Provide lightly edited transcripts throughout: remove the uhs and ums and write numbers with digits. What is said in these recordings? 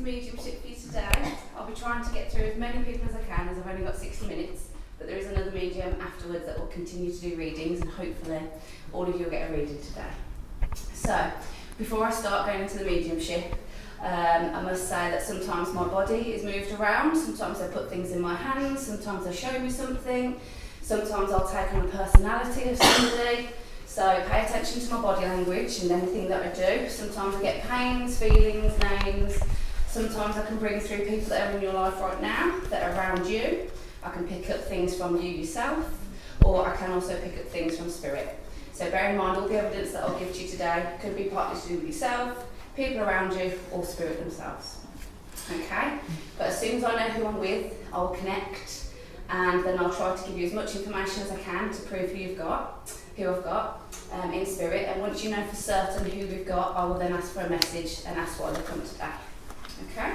Mediumship for you today. I'll be trying to get through as many people as I can, as I've only got 60 minutes, but there is another medium afterwards that will continue to do readings, and hopefully all of you will get a reading today. So, before I start going into the mediumship, I must say that sometimes my body is moved around, sometimes I put things in my hands, sometimes they show me something, sometimes I'll take on a personality of somebody. So pay attention to my body language and anything that I do. Sometimes I get pains, feelings, names. Sometimes I can bring through people that are in your life right now, that are around you. I can pick up things from you yourself, or I can also pick up things from spirit. So bear in mind all the evidence that I'll give to you today could be partly to do with yourself, people around you, or spirit themselves. Okay? But as soon as I know who I'm with, I'll connect, and then I'll try to give you as much information as I can to prove who I've got in spirit. And once you know for certain who we've got, I will then ask for a message and ask why they've come today. Okay?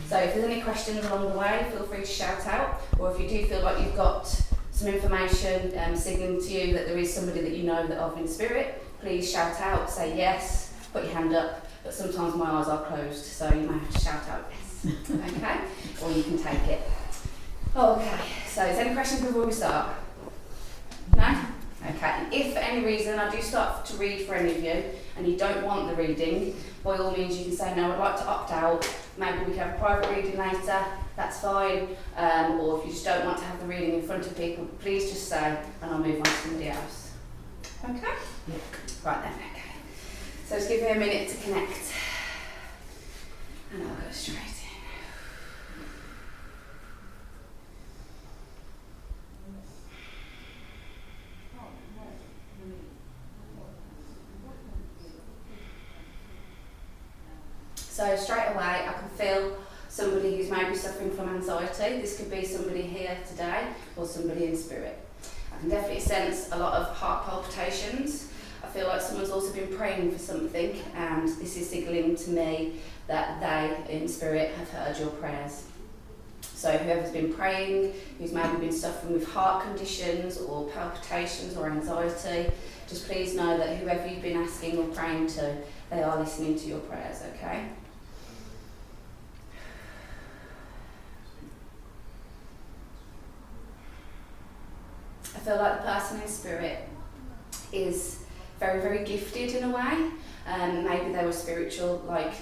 So if there's any questions along the way, feel free to shout out, or if you do feel like you've got some information signaling to you that there is somebody that you know that of in spirit, please shout out, say yes, put your hand up, but sometimes my eyes are closed, so you may have to shout out yes. Okay? Or you can take it. Okay, so is there any questions before we start? No? Okay, and if for any reason I do start to read for any of you and you don't want the reading, by all means you can say no, I'd like to opt out, maybe we can have a private reading later, that's fine, or if you just don't want to have the reading in front of people, please just say and I'll move on to somebody else. Okay? Yeah. Right then, okay. So just give me a minute to connect and I'll go straight in. So straight away I can feel somebody who's maybe suffering from anxiety. This could be somebody here today or somebody in spirit. I can definitely sense a lot of heart palpitations. I feel like someone's also been praying for something, and this is signalling to me that they in spirit have heard your prayers. So whoever's been praying, who's maybe been suffering with heart conditions or palpitations or anxiety, just please know that whoever you've been asking or praying to, they are listening to your prayers, okay? I feel like the person in spirit is very, very gifted in a way. Maybe they were spiritual like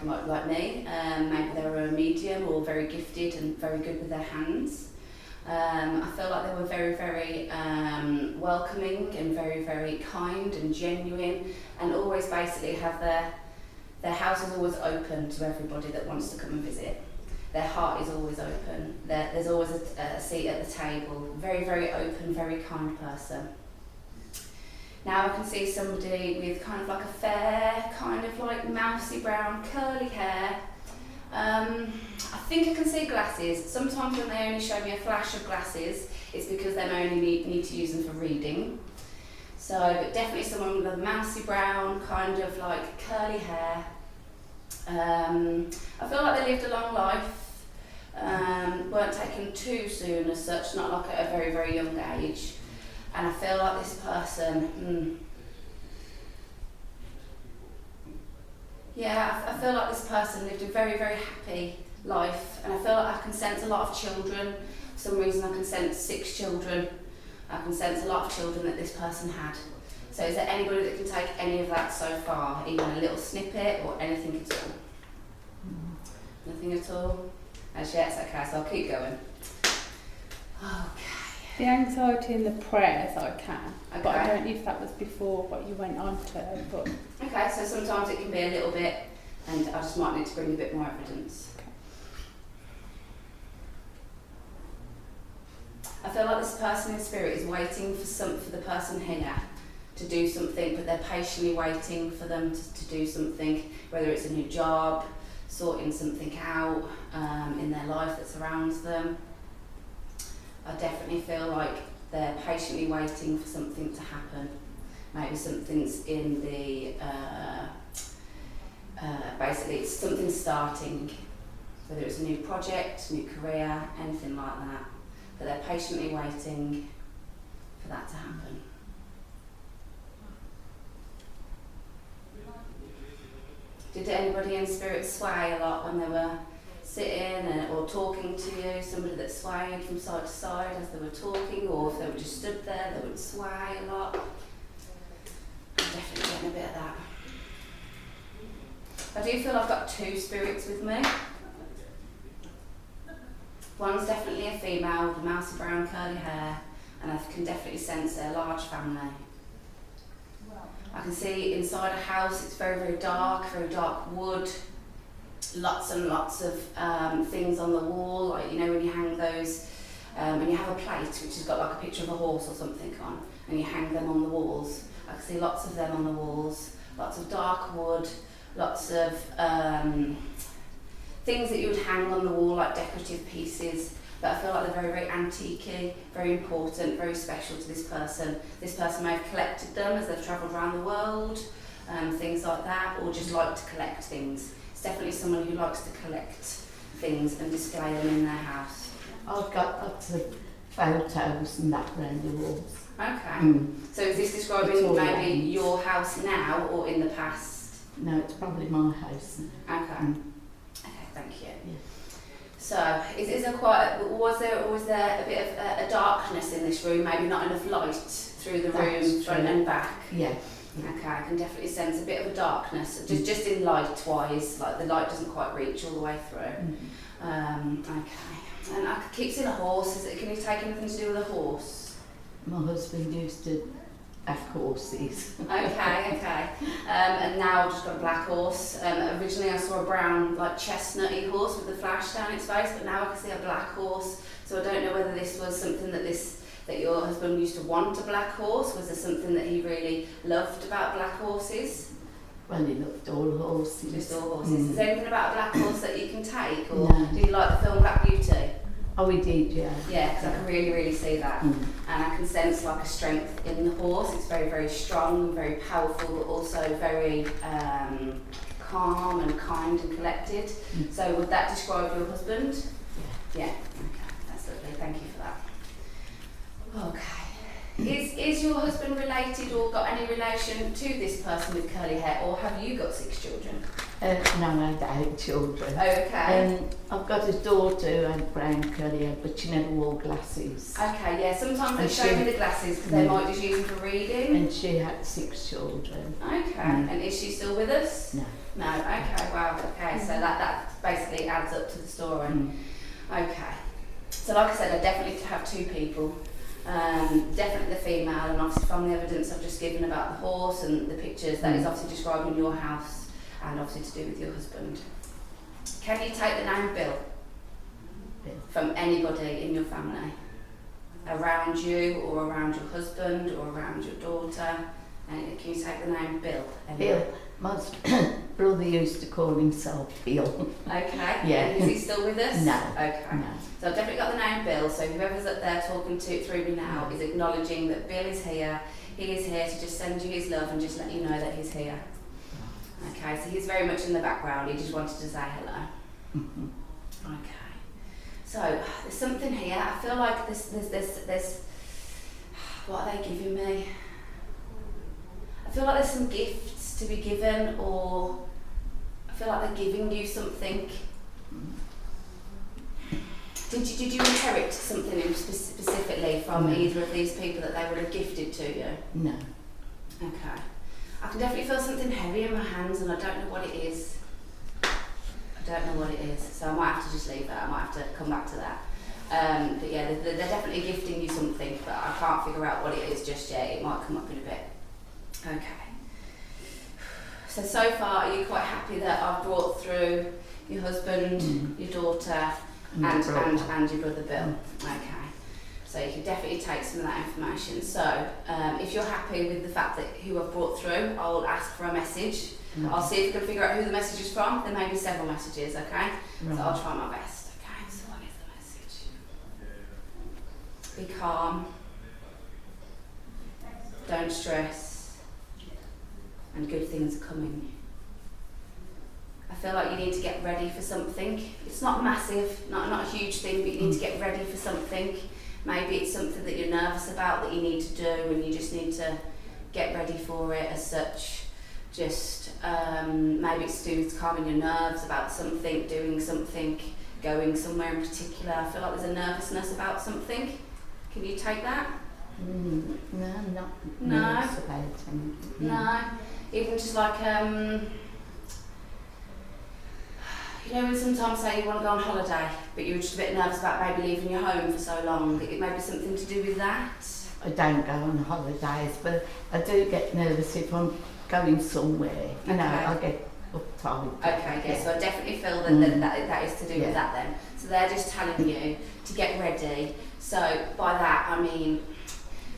me. Maybe they were a medium or very gifted and very good with their hands. I feel like they were very, very welcoming and very, very kind and genuine, and always basically have their house is always open to everybody that wants to come and visit. Their heart is always open. There's always a seat at the table. Very, very open, very kind person. Now I can see somebody with kind of like a fair, kind of like mousy brown, curly hair. I think I can see glasses. Sometimes when they only show me a flash of glasses, it's because they only need to use them for reading. So, but definitely someone with a mousy brown, kind of like curly hair. I feel like they lived a long life, weren't taken too soon as such, not like at a very, very young age. And I feel like this person, I feel like this person lived a very, very happy life, and I feel like I can sense a lot of children. For some reason I can sense 6 children. I can sense a lot of children that this person had. So is there anybody that can take any of that so far, even a little snippet or anything at all? Nothing at all? As yet, it's okay, so I'll keep going. Okay. The anxiety and the prayers I can, Okay. but I don't know if that was before what you went on to. But Okay, so sometimes it can be a little bit, and I just might need to bring a bit more evidence. Okay. I feel like this person in spirit is waiting for the person here to do something, but they're patiently waiting for them to do something, whether it's a new job, sorting something out in their life that surrounds them. I definitely feel like they're patiently waiting for something to happen. Maybe something's in the, basically it's something starting, whether it's a new project, new career, anything like that. But they're patiently waiting for that to happen. Did anybody in spirit sway a lot when they were sitting or talking to you? Somebody that swayed from side to side as they were talking, or if they were just stood there, they would sway a lot? I'm definitely getting a bit of that. I do feel I've got 2 spirits with me. One's definitely a female with mousy brown curly hair, and I can definitely sense a large family. I can see inside a house, it's very dark wood, lots and lots of things on the wall, like, you know, when you hang those, when you have a plate which has got like a picture of a horse or something on, and you hang them on the walls. I can see lots of them on the walls, lots of dark wood, lots of things that you would hang on the wall, like decorative pieces, but I feel like they're very antique-y, very important, very special to this person. This person may have collected them as they've travelled around the world, things like that, or just like to collect things. It's definitely someone who likes to collect things and display them in their house. I've got lots of photos and that around the walls. Okay. So is this describing maybe ends. your house now or in the past? No, it's probably my house now. Okay. Okay, thank you. Yeah. So, is there was there a bit of a darkness in this room, maybe not enough light through the room, front and back? Yeah. Okay, I can definitely sense a bit of a darkness, just in light-wise, like the light doesn't quite reach all the way through. Okay, and I keep seeing a horse. Can you take anything to do with a horse? My husband used to have horses. Okay. And now I've just got a black horse. Originally I saw a brown, like chestnutty horse with a flash down its face, but now I can see a black horse. So I don't know whether this was something that your husband used to want, a black horse. Was there something that he really loved about black horses? Well, he loved all horses. Just all horses. Is there anything about a black horse that you can take? Or No. do you like the film Black Beauty? Oh, we did, yeah. Yeah, because I can really see that. And I can sense like a strength in the horse. It's very strong, very powerful, but also very calm and kind and collected. So would that describe your husband? Yeah. Okay, that's lovely. Thank you for that. Okay. Is your husband related or got any relation to this person with curly hair, or have you got 6 children? No, I had 8 children. Oh, okay. I've got a daughter who had brown curly hair, but she never wore glasses. Okay, yeah, sometimes they And show me the glasses because they might just use them for reading. And she had 6 children. Okay, and is she still with us? No. No, okay, wow, okay, so that basically adds up to the story. Okay, so like I said, I definitely have 2 people. Definitely the female, and obviously from the evidence I've just given about the horse and the pictures, that is obviously describing your house and obviously to do with your husband. Can you take the name Bill? Bill. From anybody in your family? Around you, or around your husband, or around your daughter? And can you take the name Bill? Bill. My brother used to call himself Bill. Okay. Yeah. And is he still with us? No. Okay. No. So I've definitely got the name Bill, so whoever's up there talking through me now is acknowledging that Bill is here. He is here to just send you his love and just let you know that he's here. Okay, so he's very much in the background, he just wanted to say hello. Okay. So there's something here. I feel like there's what are they giving me? I feel like there's some gifts to be given, or I feel like they're giving you something. Did you inherit something specifically from either of these people that they would have gifted to you? No. Okay. I can definitely feel something heavy in my hands and I don't know what it is. So I might have to just leave that. I might have to come back to that. But yeah, they're definitely gifting you something, but I can't figure out what it is just yet. It might come up in a bit. Okay. So far, are you quite happy that I've brought through your husband, your daughter, and your brother Bill? Okay. So you can definitely take some of that information. So if you're happy with the fact that who I've brought through, I'll ask for a message. I'll see if I can figure out who the message is from. There may be several messages, okay? So I'll try my best. Okay, so what is the message? Be calm. Don't stress. And good things are coming. I feel like you need to get ready for something. It's not massive, not a huge thing, but you need to get ready for something. Maybe it's something that you're nervous about that you need to do and you just need to get ready for it as such. just maybe it's to do with calming your nerves about something, doing something, going somewhere in particular. I feel like there's a nervousness about something. Can you take that? No, not No. nervous about anything. No. Even just like, you know when sometimes say you want to go on holiday, but you're just a bit nervous about maybe leaving your home for so long, it may be something to do with that? I don't go on holidays, but I do get nervous if I'm going somewhere. You know, Okay. I get uptight. Okay, yes, so I definitely feel that is to do with that then. So they're just telling you to get ready. So by that I mean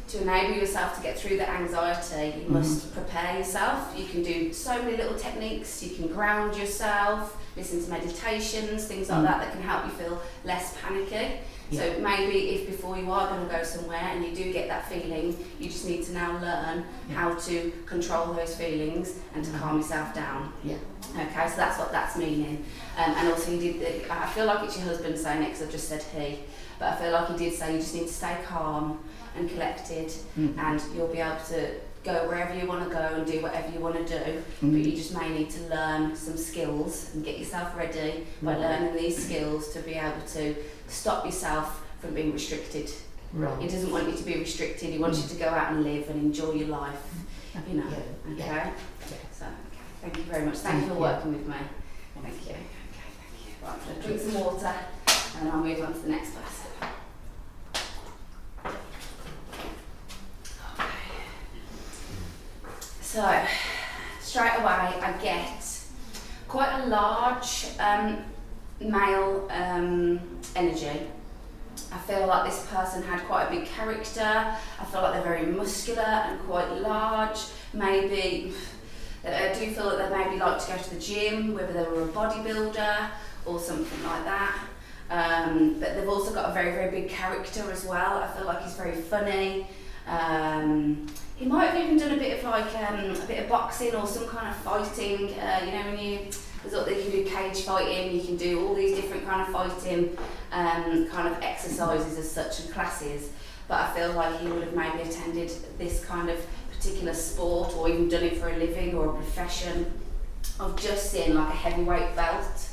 to enable yourself to get through the anxiety, you must prepare yourself. You can do so many little techniques. You can ground yourself, listen to meditations, things like that can help you feel less panicky. Yeah. So maybe if before you are going to go somewhere and you do get that feeling, you just need to now learn how to control those feelings and to calm yourself down. Yeah. Okay, so that's what that's meaning. And also you did, I feel like it's your husband saying it because I've just said he, but I feel like he did say you just need to stay calm and collected and you'll be able to go wherever you want to go and do whatever you want to do, but you just may need to learn some skills and get yourself ready by learning these skills to be able to stop yourself from being restricted. Right. He doesn't want you to be restricted, he wants you to go out and live and enjoy your life, you know. Yeah. Okay? Yeah. So, okay. Thank you very much. Thank you for working with me. Thank you. Okay, thank you. Right, I'm going to drink some water and I'll move on to the next person. So, straight away I get quite a large male energy. I feel like this person had quite a big character. I feel like they're very muscular and quite large. Maybe, I do feel that they maybe like to go to the gym, whether they were a bodybuilder or something like that. But they've also got a very, very big character as well. I feel like he's very funny. He might have even done a bit of like a bit of boxing or some kind of fighting. You know, when you can do cage fighting, you can do all these different kind of fighting kind of exercises as such and classes. But I feel like he would have maybe attended this kind of particular sport or even done it for a living or a profession. I've just seen like a heavyweight belt.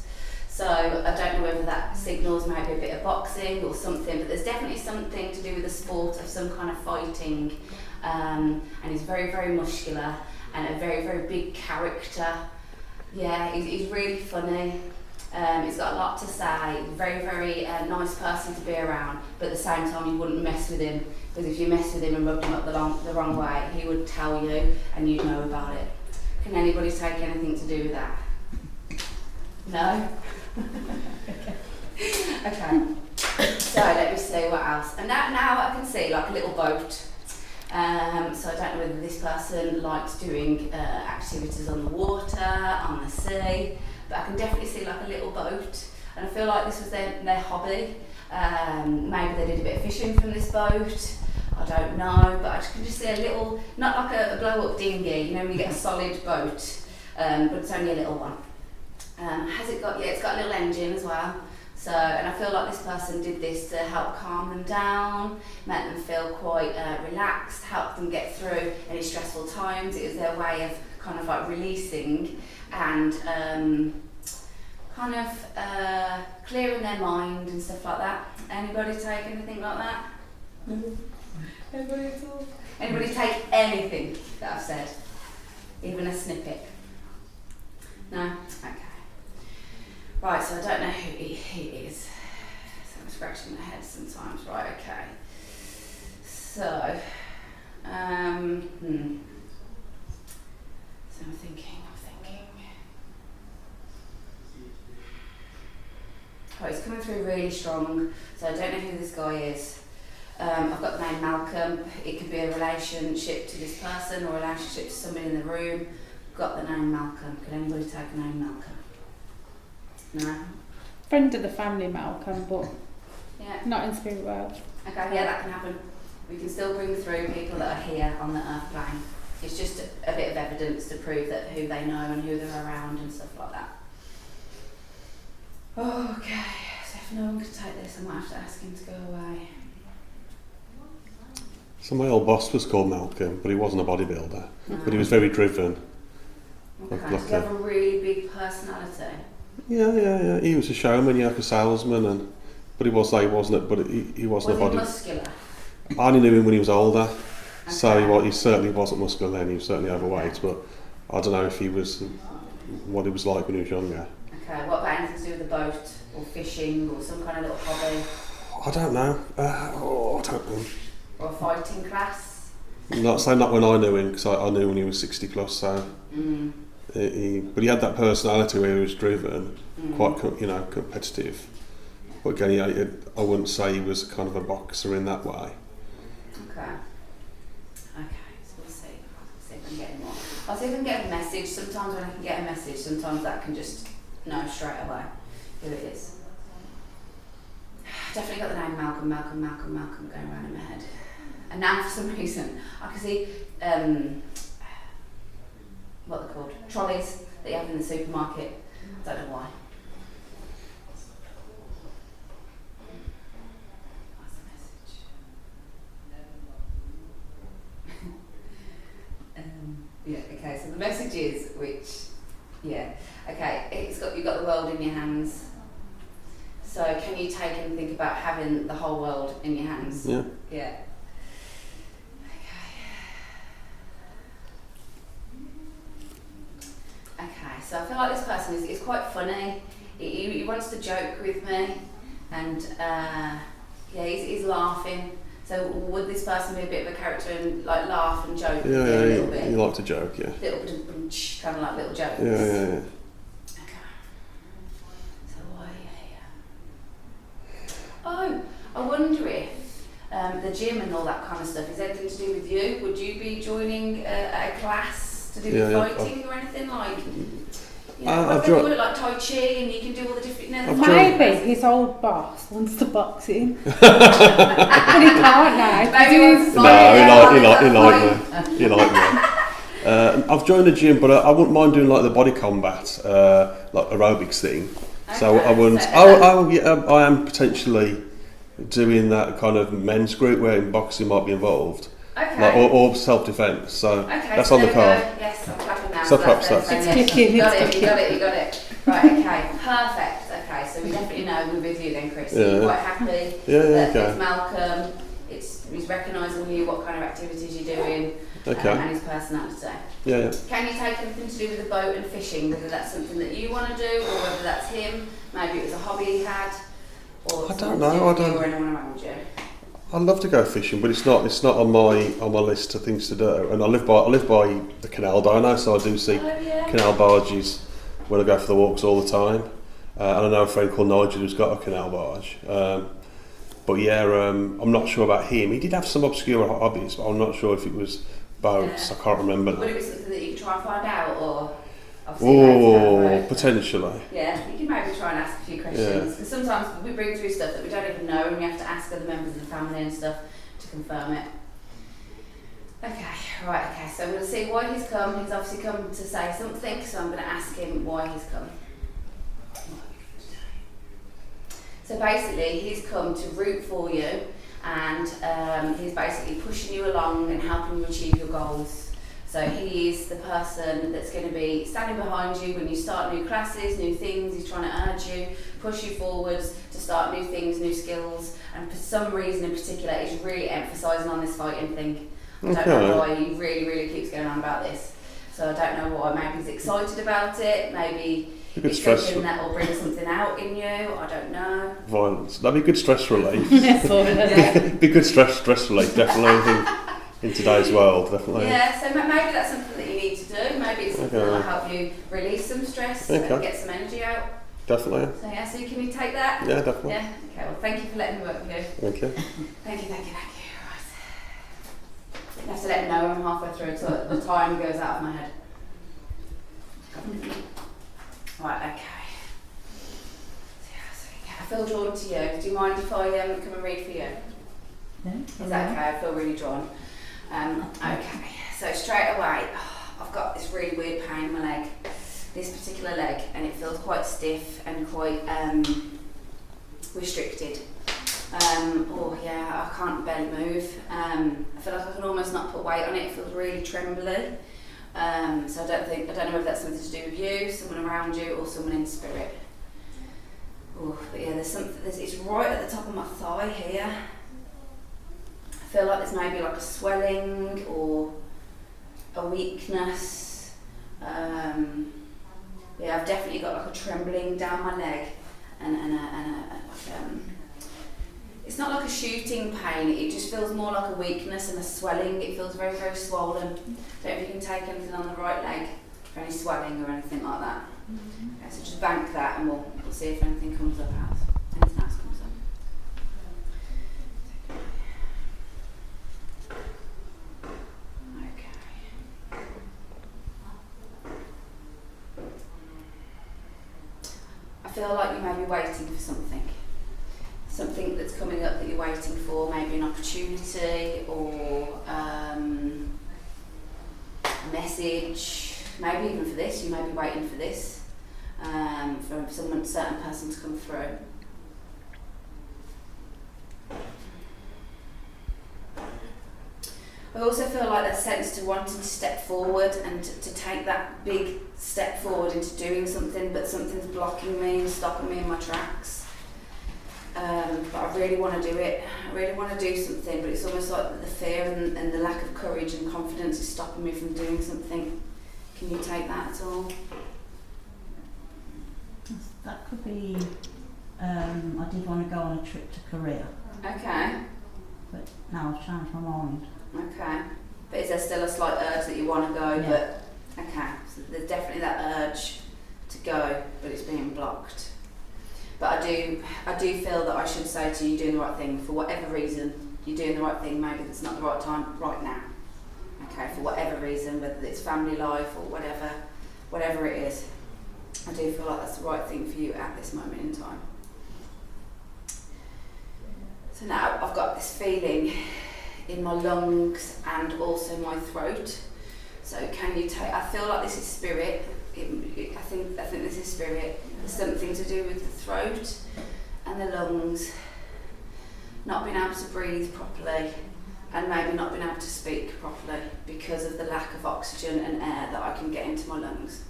So I don't know whether that signals maybe a bit of boxing or something, but there's definitely something to do with the sport of some kind of fighting. And he's very, very muscular and a very, very big character. Yeah, he's really funny. He's got a lot to say. Very, very nice person to be around, but at the same time you wouldn't mess with him, because if you mess with him and rubbed him up the wrong way, he would tell you and you'd know about it. Can anybody take anything to do with that? No? Okay. So let me see what else. And now I can see like a little boat. So I don't know whether this person likes doing activities on the water, on the sea, but I can definitely see like a little boat, and I feel like this was their hobby. Maybe they did a bit of fishing from this boat, I don't know, but I can just see a little, not like a blow up dinghy, you know when you get a solid boat, but it's only a little one. Has it got, yeah, it's got a little engine as well. So, and I feel like this person did this to help calm them down, make them feel quite relaxed, help them get through any stressful times. It was their way of kind of like releasing and kind of clearing their mind and stuff like that. Anybody take anything like that? Anybody at all? Anybody take anything that I've said? Even a snippet? No? Okay. Right, so I don't know who he is. So I'm scratching my head sometimes. Right, okay. So, So I'm thinking. Oh, it's coming through really strong, so I don't know who this guy is. I've got the name Malcolm. It could be a relationship to this person or a relationship to somebody in the room. Got the name Malcolm. Can anybody take the name Malcolm? No? Friend of the family, Malcolm, but Yeah. not in spirit world. Okay, yeah, that can happen. We can still bring through people that are here on the earth plane. It's just a bit of evidence to prove that who they know and who they're around and stuff like that. Okay, so if no one can take this, I might have to ask him to go away. So my old boss was called Malcolm, but he wasn't a bodybuilder. But he was very driven, Okay. Does he have a really big personality? Yeah. He was a showman, like a salesman, but he wasn't a body. Was he muscular? I only knew him when he was older, Okay. so he certainly wasn't muscular then. He was certainly overweight, but I don't know if he was what he was like when he was younger. Okay. What about anything to do with the boat or fishing or some kind of little hobby I don't know. I don't know. or a fighting class? Not when I knew him, because I knew when he was 60 plus. So, but he had that personality where he was driven, quite competitive. But again, I wouldn't say he was kind of a boxer in that way. Okay. So we'll see. See if I can get any more. I'll see if I can get a message. Sometimes when I can get a message, sometimes that can just know straight away who it is. Definitely got the name Malcolm going around in my head. And now for some reason I can see what they're called, trolleys that you have in the supermarket. I don't know why. What's the message? Okay, so the message is you've got the world in your hands. So can you take and think about having the whole world in your hands? Yeah. Yeah. Okay, so I feel like this person is quite funny. He wants to joke with me, and he's laughing. So would this person be a bit of a character and like laugh and joke with you a little bit? You like to joke, yeah. Little bit of kind of like little jokes. Yeah. Okay. So oh, I wonder if the gym and all that kind of stuff is anything to do with you. Would you be joining a class to do with fighting or anything like? I've joined like Tai Chi, and you can do all the different. Maybe his old boss wants to box him, but he can't now. He liked me. I've joined a gym, but I wouldn't mind doing like the body combat, like aerobics thing. Okay, so I wouldn't. I am potentially doing that kind of men's group where boxing might be involved. Okay. Like, or self-defence. So that's on the card. Yes, I'm clapping now. So perhaps that's it's clicking. You got it. Right, okay, perfect. Okay, so we definitely know we're with you then, Chris. You're quite happy that it's Malcolm, he's recognising you, what kind of activities you're doing, and his personality. Yeah. Can you take anything to do with the boat and fishing, whether that's something that you want to do, or whether that's him, maybe it was a hobby he had, or I don't know. or anyone around you? I'd love to go fishing, but it's not on my list of things to do. And I live by the canal, don't I? So I do see canal barges when I go for the walks all the time. And I know a friend called Nigel who's got a canal barge. But I'm not sure about him. He did have some obscure hobbies, but I'm not sure if it was boats. I can't remember. Would it be something that you could try and find out, or? Potentially. Yeah, you can maybe try and ask a few questions. Because sometimes we bring through stuff that we don't even know, and we have to ask other members of the family and stuff to confirm it. Okay, so I'm going to see why he's come. He's obviously come to say something, so I'm going to ask him why he's come. So basically, he's come to root for you, and he's basically pushing you along and helping you achieve your goals. So he is the person that's going to be standing behind you when you start new classes, new things. He's trying to urge you, push you forwards to start new things, new skills. And for some reason in particular, he's really emphasising on this fighting thing. I don't know why. He really, really keeps going on about this. So I don't know why. Maybe he's excited about it. Maybe he's thinking that will bring something out in you. I don't know. Violence. That'd be good stress relief. Be good stress relief, definitely. In today's world, definitely. Yeah, so maybe that's something that you need to do. Maybe it's something that will help you release some stress and get some energy out. Definitely. So can you take that? Yeah, definitely. Yeah. Okay. Well, thank you for letting me work with you. Thank you. Thank you. Right. You have to let me know when I'm halfway through, so the time goes out of my head. Right. Okay. I feel drawn to you. Do you mind if I come and read for you? Yeah. Is that okay? I feel really drawn. Okay, so straight away, I've got this really weird pain in my leg, this particular leg, and it feels quite stiff and quite restricted. I can't barely move. I feel like I can almost not put weight on it. It feels really trembly. So I don't know whether that's something to do with you, someone around you, or someone in spirit. Oh, but yeah, it's right at the top of my thigh here. I feel like there's maybe like a swelling or a weakness. Yeah, I've definitely got like a trembling down my leg and it's not like a shooting pain, it just feels more like a weakness and a swelling. It feels very, very swollen. Don't know if you can take anything on the right leg for any swelling or anything like that. Okay, so just bank that and we'll see if anything comes up out. Anything else comes up. Okay. I feel like you may be waiting for something. Something that's coming up that you're waiting for, maybe an opportunity or a message, maybe even for this, you may be waiting for this, for someone, certain person to come through. I also feel like that sense to wanting to step forward and to take that big step forward into doing something, but something's blocking me and stopping me in my tracks. But I really want to do it. I really want to do something, but it's almost like the fear and the lack of courage and confidence is stopping me from doing something. Can you take that at all? That could be, I did want to go on a trip to Korea, Okay, but now I've changed my mind. okay. But is there still a slight urge that you want to go? Yeah. But okay, so there's definitely that urge to go, but it's being blocked. But I do feel that I should say to you, you're doing the right thing. For whatever reason, you're doing the right thing. Maybe it's not the right time right now. Okay, for whatever reason, whether it's family life or whatever it is, I do feel like that's the right thing for you at this moment in time. So now I've got this feeling in my lungs and also my throat. So can you take? I feel like this is spirit. I think this is spirit. There's something to do with the throat and the lungs, not being able to breathe properly, and maybe not being able to speak properly because of the lack of oxygen and air that I can get into my lungs.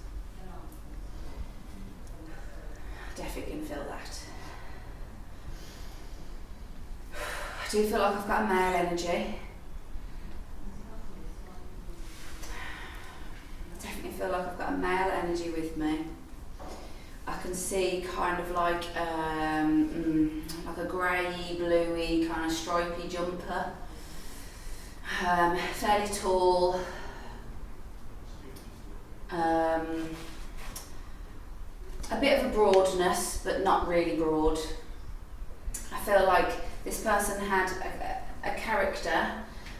I definitely can feel that. I do feel like I've got a male energy. I feel like I've got a male energy with me. I can see kind of like a grey, bluey, kind of stripy jumper. Fairly tall. A bit of a broadness, but not really broad. I feel like this person had a character,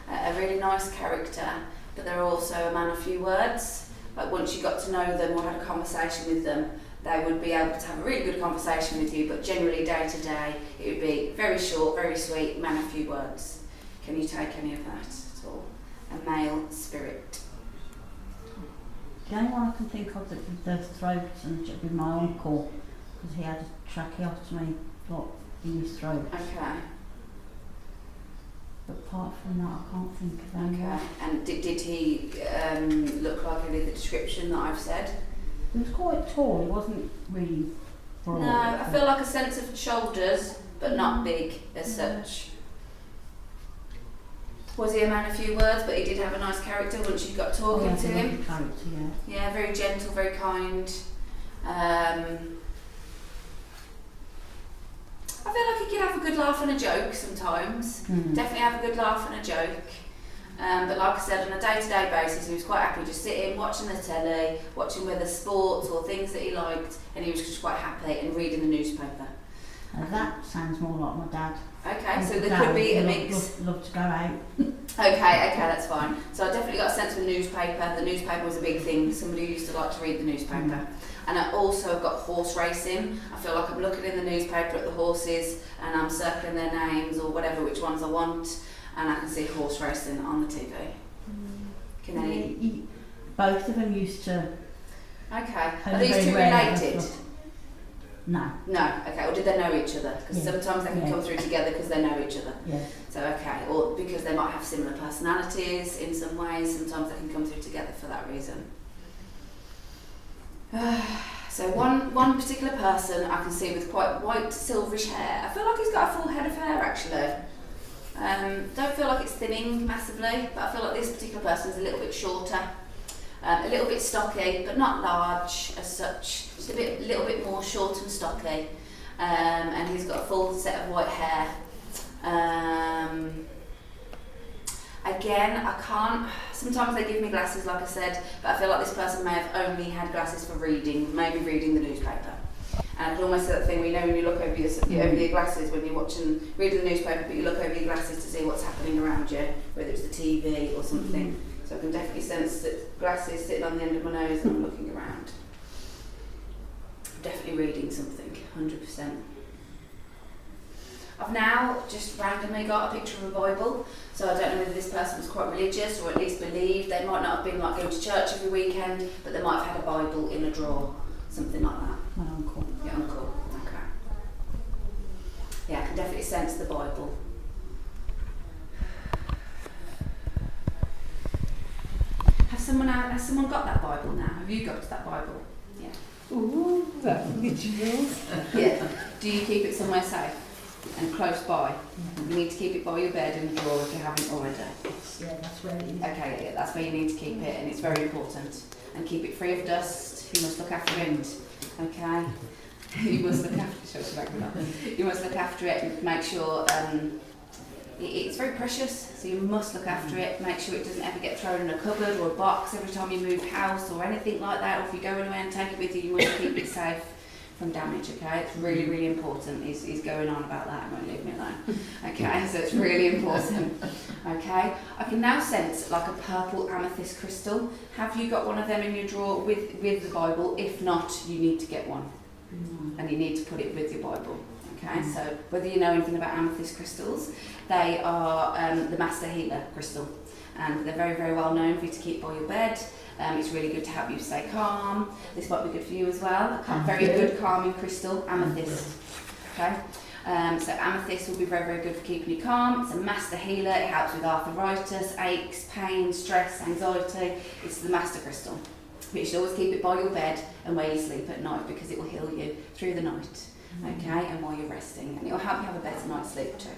a really nice character, but they're also a man of few words. Like once you got to know them or had a conversation with them, they would be able to have a really good conversation with you, but generally day to day it would be very short, very sweet, man of few words. Can you take any of that at all? A male spirit. The only one I can think of that with the throat and it would be my uncle, because he had a tracheotomy block in his throat. Okay. But apart from that, I can't think of anyone. Okay. And did he look like any of the description that I've said? He was quite tall, he wasn't really broad. No, I feel like a sense of shoulders, but not big as such. Was he a man of few words, but he did have a nice character once you got talking to him? Character, yeah. Yeah, very gentle, very kind. I feel like he could have a good laugh and a joke sometimes. Definitely have a good laugh and a joke. But like I said, on a day-to-day basis, he was quite happy just sitting, watching the telly, watching whether sports or things that he liked, and he was just quite happy and reading the newspaper. That sounds more like my dad. Okay, so there could be a mix. Love to go out. Okay, that's fine. So I definitely got a sense of a newspaper. The newspaper was a big thing. Somebody who used to like to read the newspaper. And I also have got horse racing. I feel like I'm looking in the newspaper at the horses and I'm circling their names or whatever, which ones I want, and I can see horse racing on the TV. Can any? Both of them used to. Okay. Are these two related? No. No, okay. Or did they know each other? Because Yeah. sometimes they can Yeah. come through together because they know each other. Yeah. So, okay. Or because they might have similar personalities in some ways. Sometimes they can come through together for that reason. So one particular person I can see with quite white silverish hair. I feel like he's got a full head of hair actually. Don't feel like it's thinning massively, but I feel like this particular person is a little bit shorter, a little bit stocky, but not large as such. Just a little bit more short and stocky, and he's got a full set of white hair. Again, I can't. Sometimes they give me glasses, like I said, but I feel like this person may have only had glasses for reading, maybe reading the newspaper. And I can almost see that thing, when you look over your glasses when you're reading the newspaper, but you look over your glasses to see what's happening around you, whether it's the TV or something. So I can definitely sense that glasses sitting on the end of my nose and I'm looking around. Definitely reading something, 100%. I've now just randomly got a picture of a Bible, so I don't know whether this person was quite religious or at least believed. They might not have been like going to church every weekend, but they might have had a Bible in a drawer, something like that. My uncle. Your uncle, okay. Yeah, I can definitely sense the Bible. Has someone got that Bible now? Have you got that Bible? Yeah. Ooh, that's rituals. Yeah. Do you keep it somewhere safe and close by? You need to keep it by your bed in the drawer if you haven't already. Yeah, that's where it is. Okay, yeah, that's where you need to keep it, and it's very important. And keep it free of dust. You must look after it. Okay. You must look after. You must look after it and make sure. It's very precious, so you must look after it. Make sure it doesn't ever get thrown in a cupboard or a box every time you move house or anything like that. Or if you go anywhere and take it with you, you must keep it safe from damage. Okay, it's really, really important. He's going on about that and won't leave me alone. Okay, so it's really important. Okay, I can now sense like a purple amethyst crystal. Have you got one of them in your drawer with the Bible? If not, you need to get one, and you need to put it with your Bible. Okay, so whether you know anything about amethyst crystals, they are the master healer crystal, and they're very, very well known for you to keep by your bed. It's really good to help you stay calm. This might be good for you as well. Very good calming crystal, amethyst. Okay, so amethyst will be very, very good for keeping you calm. It's a master healer. It helps with arthritis, aches, pain, stress, anxiety. It's the master crystal. But you should always keep it by your bed and where you sleep at night, because it will heal you through the night. Okay, and while you're resting, and it will help you have a better night's sleep too.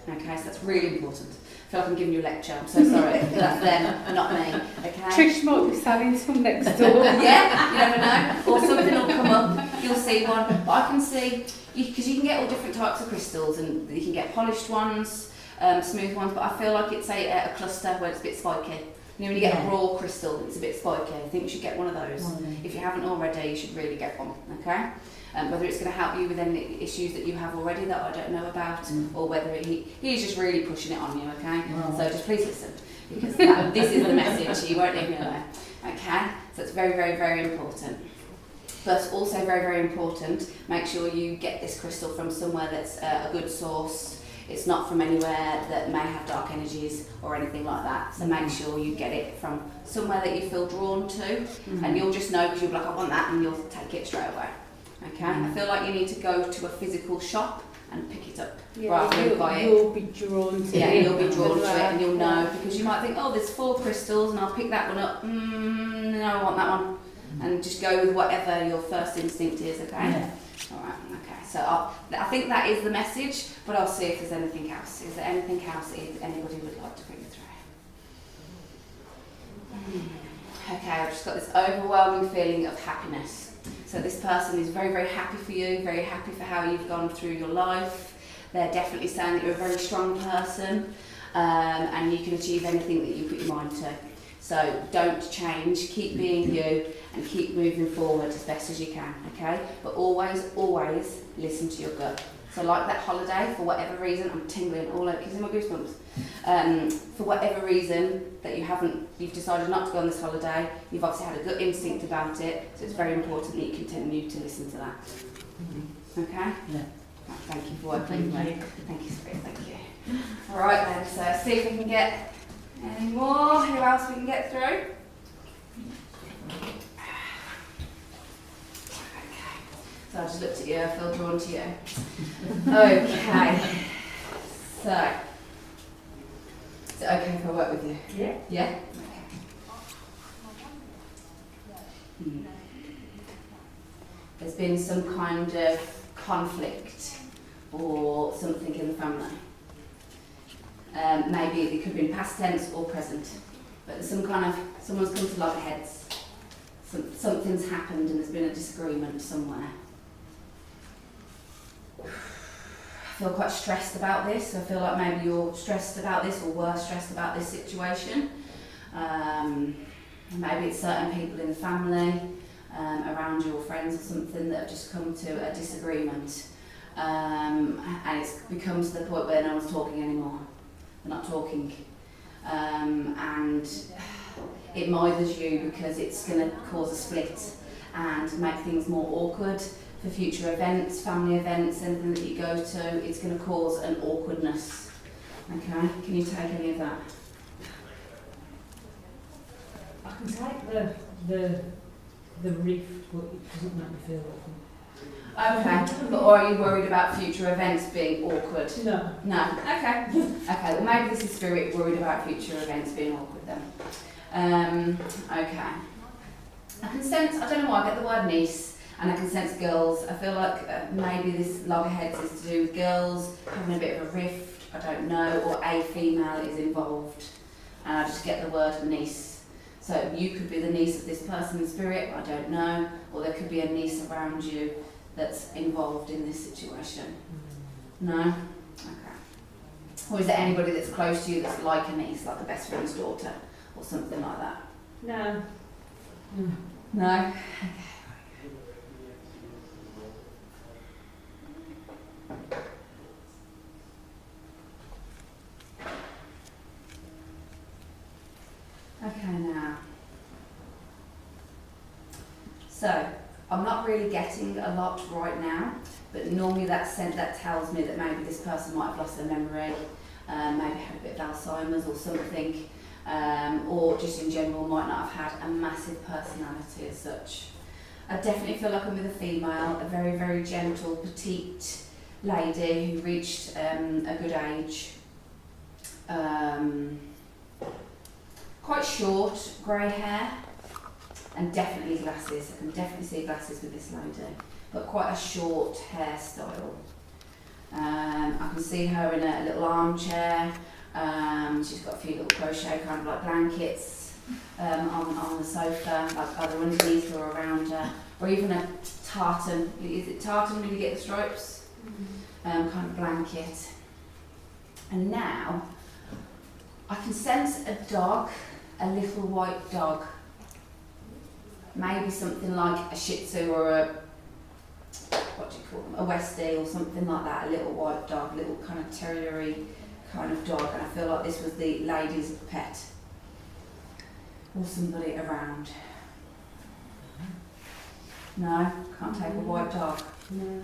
Okay, so that's really important. I feel like I'm giving you a lecture. I'm so sorry. That's them, not me. Okay. Trish might be selling some next door. Yeah, you never know. Or something will come up. You'll see one. But I can see, because you can get all different types of crystals, and you can get polished ones, smooth ones. But I feel like it's a cluster where it's a bit spiky. You know, when you get a raw crystal, it's a bit spiky. I think you should get one of those. If you haven't already, you should really get one. Okay. Whether it's going to help you with any issues that you have already that I don't know about, or whether he's just really pushing it on you, okay? So just please listen, because this is the message. You won't leave me alone, okay? So it's very, very, very important. But also very, very important, make sure you get this crystal from somewhere that's a good source. It's not from anywhere that may have dark energies or anything like that. So make sure you get it from somewhere that you feel drawn to, and you'll just know, because you'll be like, I want that, and you'll take it straight away. Okay, I feel like you need to go to a physical shop and pick it up rather than buy it. You'll be drawn to it. Yeah, you'll be drawn to it, and you'll know, because you might think, oh, there's 4 crystals, and I'll pick that one up. No, I want that one, and just go with whatever your first instinct is. Okay. Yeah. All right. Okay. So I think that is the message, but I'll see if there's anything else. Is there anything else anybody would like to bring through? Okay, I've just got this overwhelming feeling of happiness. So this person is very, very happy for you, very happy for how you've gone through your life. They're definitely saying that you're a very strong person, and you can achieve anything that you put your mind to. So don't change, keep being you, and keep moving forward as best as you can, okay? But always, always listen to your gut. So like that holiday, for whatever reason, I'm tingling all over, kissing my goosebumps. For whatever reason that you've decided not to go on this holiday, you've obviously had a good instinct about it, so it's very important that you continue to listen to that. Okay? Yeah. Thank you for working with me. Thank you, Spirit, thank you. All right then, so see if we can get any more. Who else we can get through? Okay. So I just looked at you, I feel drawn to you. Okay. So, is it okay if I work with you? Yeah. Yeah? Okay. There's been some kind of conflict or something in the family. Maybe it could be in past tense or present. But there's someone's come to loggerheads. Something's happened and there's been a disagreement somewhere. I feel quite stressed about this. I feel like maybe you're stressed about this or were stressed about this situation. Maybe it's certain people in the family, around you or friends or something that have just come to a disagreement. And it's become to the point where no one's talking anymore. They're not talking. And it mothers you because it's going to cause a split and make things more awkward for future events, family events, anything that you go to. It's going to cause an awkwardness. Okay, can you take any of that? I can take the rift, but it doesn't make me feel awkward. Okay, but are you worried about future events being awkward? No. No. Okay. Okay. Well, maybe this is spirit worried about future events being awkward then. Okay. I can sense. I don't know why I get the word niece, and I can sense girls. I feel like maybe this loggerheads is to do with girls having a bit of a rift. I don't know, or a female is involved, and I just get the word niece. So you could be the niece of this person in spirit. I don't know, or there could be a niece around you that's involved in this situation. No? Okay. Or is there anybody that's close to you that's like a niece, like a best friend's daughter, or something like that? No. No? Okay, now. So, I'm not really getting a lot right now, but normally that tells me that maybe this person might have lost their memory, maybe had a bit of Alzheimer's or something, or just in general might not have had a massive personality as such. I definitely feel like I'm with a female, a very, very gentle, petite lady who reached a good age. Quite short, grey hair. And definitely glasses. I can definitely see glasses with this lady, but quite a short hairstyle. I can see her in a little armchair. She's got a few little crochet kind of like blankets on the sofa, like either underneath or around her, or even a tartan. Is it tartan when you get the stripes? Kind of blanket. And now I can sense a dog, a little white dog. Maybe something like a Shih Tzu or a, what do you call them, a Westie or something like that, a little white dog, little kind of terrier-y kind of dog, and I feel like this was the lady's pet or somebody around. No, can't take a white dog. No.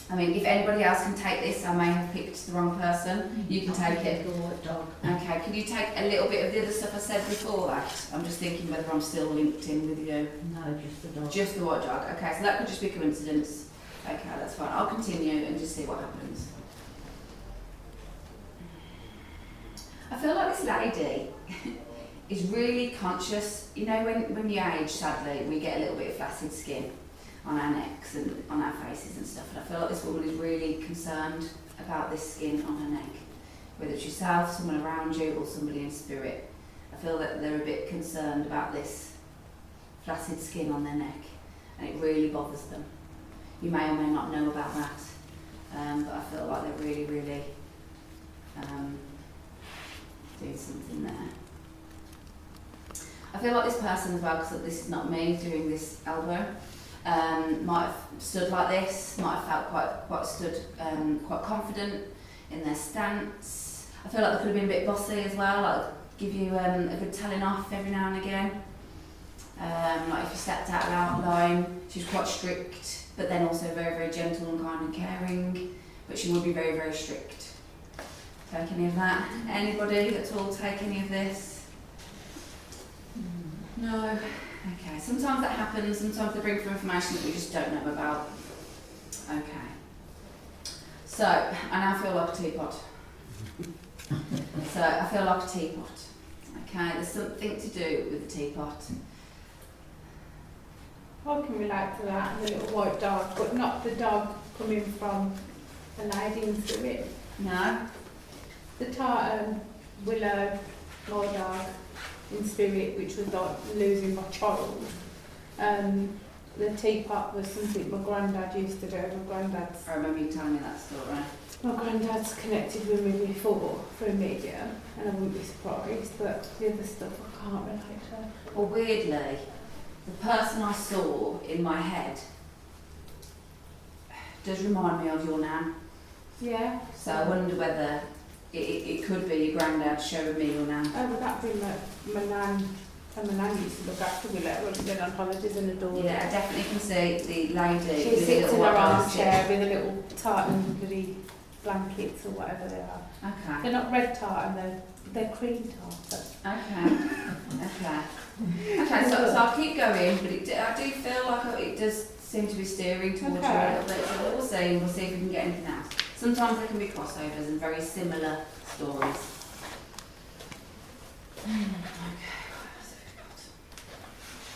I mean, if anybody else can take this, I may have picked the wrong person. You can take it. Dog. Okay, can you take a little bit of the other stuff I said before that? I'm just thinking whether I'm still linked in with you. No, just the dog. Just the white dog. Okay, so that could just be coincidence. Okay, that's fine. I'll continue and just see what happens. I feel like this lady is really conscious. You know, when you age, sadly, we get a little bit of flaccid skin on our necks and on our faces and stuff. And I feel like this woman is really concerned about this skin on her neck. Whether it's yourself, someone around you, or somebody in spirit. I feel that they're a bit concerned about this flaccid skin on their neck. And it really bothers them. You may or may not know about that. But I feel like they're really, really doing something there. I feel like this person as well, because this is not me doing this elbow, might have stood like this, might have felt quite confident in their stance. I feel like they could have been a bit bossy as well, like give you a good telling off every now and again. Like if you stepped out of line, she was quite strict, but then also very, very gentle and kind and caring, but she would be very, very strict. Take any of that? Anybody at all take any of this? No? Okay, sometimes that happens, sometimes they bring through information that we just don't know about. Okay. So, I now feel like a teapot. So, I feel like a teapot. Okay, there's something to do with the teapot. I can relate to that, and the little white dog, but not the dog coming from the lady in spirit. No? The tartan, Willow, my dog in spirit, which was like losing my child. The teapot was something my granddad used to do. I remember you telling me that story. My granddad's connected with me before through medium, and I wouldn't be surprised, but the other stuff I can't relate to. Well, weirdly, the person I saw in my head does remind me of your nan. Yeah. So I wonder whether it could be your granddad showing me your nan. Oh, would that be my nan? And my nan used to look after Willow when we've been on holidays in the door. Yeah, I definitely can see the lady. She with the sits little in her white armchair with a little tartan bloody blankets or whatever they are. Okay. They're not red tartan, they're cream tartan. Okay, so I'll keep going, but I do feel like it does seem to be steering towards you a little bit, so we'll see if we can get anything else. Sometimes there can be crossovers and very similar stories. Okay, what else have we got?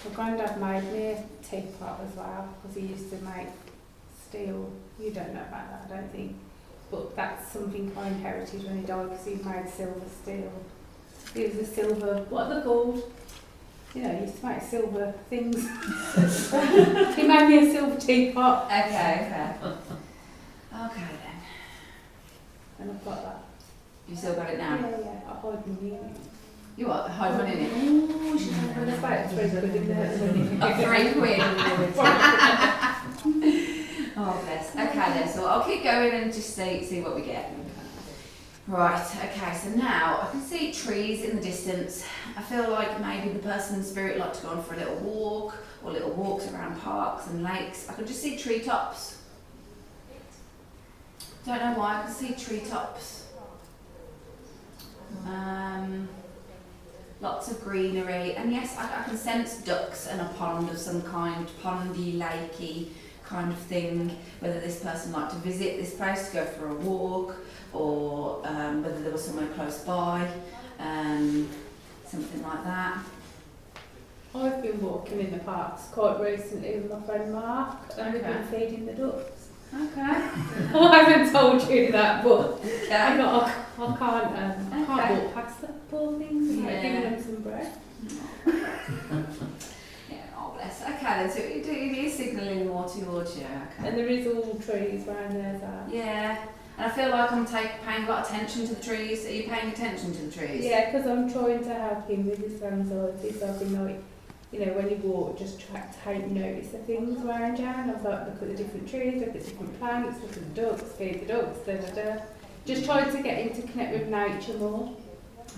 My granddad made me a teapot as well, because he used to make steel. You don't know about that, I don't think. But that's something I inherited when he died, because he made silver steel. It was a silver, what are they called? You know, he used to make silver things. He made me a silver teapot. Okay. Okay then. And I've got that. You still got it now? Yeah, I hide money in it. You what? Hide money in it? Ooh, she's And got it's about £3 in there. £3. Oh bless. Okay then, so I'll keep going and just see what we get. Right, okay, so now I can see trees in the distance. I feel like maybe the person in spirit like to go on for a little walk or little walks around parks and lakes. I can just see treetops. Don't know why, I can see treetops. Lots of greenery, and yes, I can sense ducks and a pond of some kind, pondy, lakey kind of thing. Whether this person liked to visit this place to go for a walk, or whether there was somewhere close by, something like that. I've been walking in the parks quite recently with my friend Mark, and we've been feeding the ducks. Okay. I haven't told you that, but Okay. I can't walk past the poor things without Yeah. giving them some bread. Yeah, oh bless. Okay then, so it is signalling more towards you. Okay. And there is all trees around there. So. Yeah, and I feel like I'm paying a lot of attention to the trees. Are you paying attention to the trees? Yeah, because I'm trying to help him with his anxiety, so I've been like, you know, when you walk, just try to take notice of things around you, and I've like, look at the different trees, look at different plants, look at the ducks, feed the ducks, Just trying to get him to connect with nature more.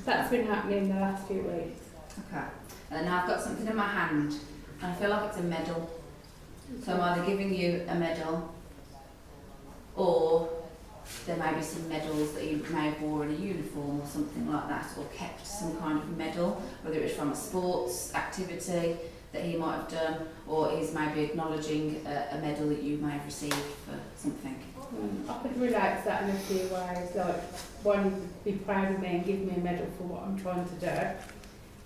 That's been happening the last few weeks. Okay. And now I've got something in my hand, and I feel like it's a medal. So I'm either giving you a medal, or there may be some medals that you may have worn in a uniform or something like that, or kept some kind of medal, whether it was from a sports activity that he might have done, or he's maybe acknowledging a medal that you may have received for something. I could relate to that in a few ways, like one would be proud of me and give me a medal for what I'm trying to do,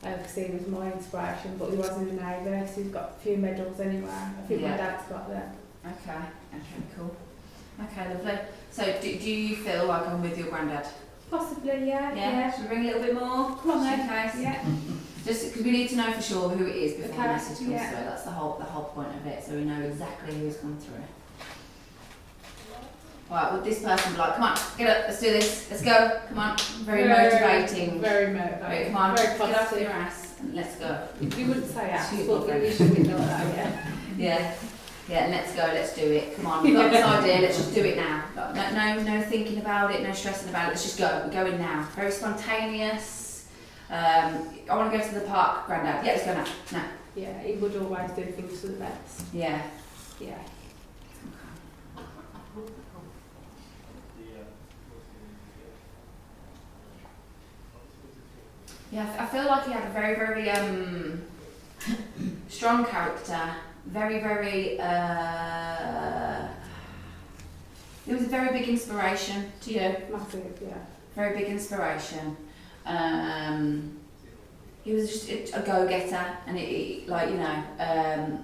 because he was my inspiration, but he wasn't in the Navy, so he's got a few medals anyway. I think my dad's got them. Okay, cool. Okay, lovely. So do you feel like I'm with your granddad? Possibly, yeah. Should we ring a little bit more? Come on then. Okay. Yeah. Just because we need to know for sure who it is before the Okay, message comes yeah. through. That's the whole point of it, so we know exactly who's come through. Right, would this person be like, come on, get up, let's do this, let's go, come on, very motivating. Very motivating. Right, come on, very get off positive. your ass and let's go. You wouldn't say ass, Excuse but me, you should be like that, yeah. Yeah, let's go, let's do it. Come on, we've got this idea, let's just do it now. No thinking about it, no stressing about it, let's just go. We're going now. Very spontaneous. I want to go to the park, Grandad. Yeah, let's go now. No. Yeah, he would always do things for the best. Yeah. Yeah. Yeah, I feel like he had a very, very strong character. Very, very It was a very big inspiration to you. Massive, yeah. Very big inspiration. He was just a go-getter, and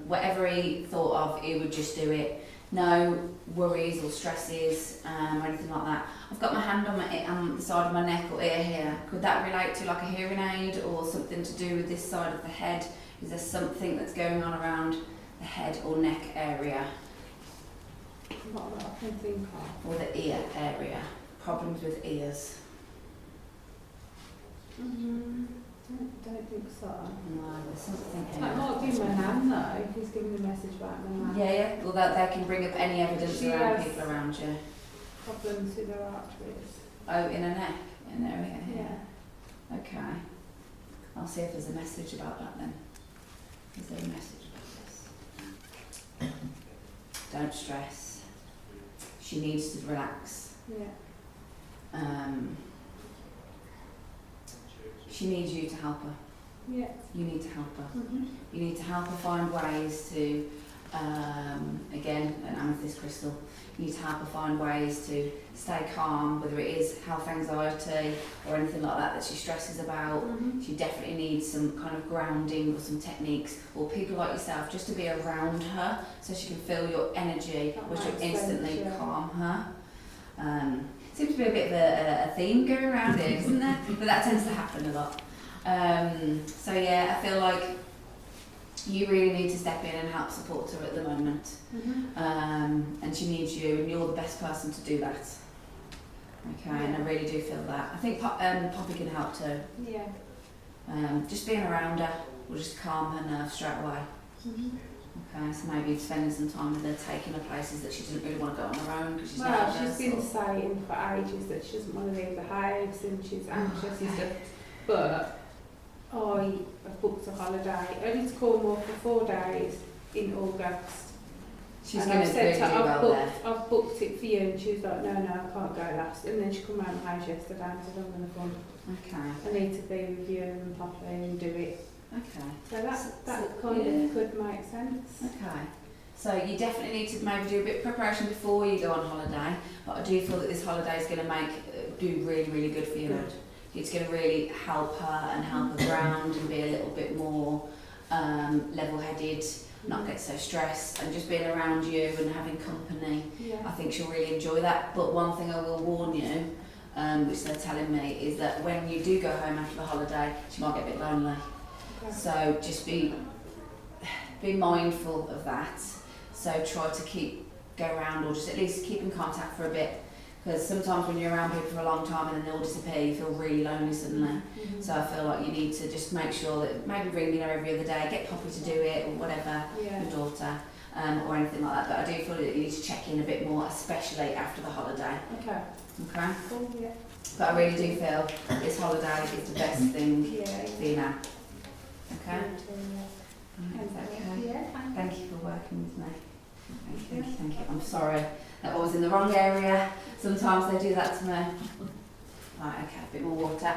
whatever he thought of, he would just do it. No worries or stresses or anything like that. I've got my hand on the side of my neck or ear here. Could that relate to like a hearing aid or something to do with this side of the head? Is there something that's going on around the head or neck area? Not that I can think of. Or the ear area? Problems with ears? I don't think so. No, there's something here. That might be my nan though, if he's giving the message about my nan. Yeah. Well, that they can bring up any evidence She around has people around you. Problems with her arteries. Oh, in her neck, in there, yeah. Yeah. Okay. I'll see if there's a message about that then. Is there a message about this? Don't stress. She needs to relax. Yeah. She needs you to help her. Yeah. You need to help her. Mm-hmm. You need to help her find ways to, again, an amethyst crystal, you need to help her find ways to stay calm, whether it is health anxiety or anything like that she stresses about. Mm-hmm. She definitely needs some kind of grounding or some techniques, or people like yourself just to be around her so she can feel your energy, That which will makes instantly sense, yeah. calm her. Seems to be a bit of a theme going around here, isn't there? But that tends to happen a lot. So yeah, I feel like you really need to step in and help support her at the moment. Mm-hmm. And she needs you, and you're the best person to do that. Okay, and I really do feel that. I think Poppy can help too. Yeah. Just being around her will just calm her nerves straight away. Mm-hmm. Okay, so maybe spending some time with her, taking her places that she doesn't really want to go on her own because she's Well, nervous. she's been saying for ages that she doesn't want to leave the house and she's anxious and Okay. stuff. But I have booked a holiday only to Cornwall for 4 days in August. She's And going I've to said really to do her, well there. I've booked it for you, and she was like, no, I can't go last. And then she come round the house yesterday and said, I'm going to come. Okay, I need to be with you and Poppy and do it. okay, So that So, kind yeah. of could make sense. okay. So you definitely need to maybe do a bit of preparation before you go on holiday, but I do feel that this holiday is going to do really, really good for you. Good. It's going to really help her and help her ground and be a little bit more level-headed, not get so stressed, and just being around you and having company. I Yeah. think she'll really enjoy that. But one thing I will warn you, which they're telling me, is that when you do go home after the holiday, she might get a bit lonely. Okay. So just be mindful of that. So try to go around, or just at least keep in contact for a bit. Because sometimes when you're around people for a long time and then they'll disappear, you feel really lonely suddenly. Mhm. So I feel like you need to just make sure that maybe ringing her every other day, get Poppy to do it or whatever, Yeah. your daughter, or anything like that. But I do feel that you need to check in a bit more, especially after the holiday. Okay. Okay? Cool. Yeah. But I really do feel this holiday is the best thing Yeah. for you now. Okay? Okay. Yeah. Thank you for working with me. Thank you. I'm sorry that I was in the wrong area. Sometimes they do that to me. Right, okay, a bit more water.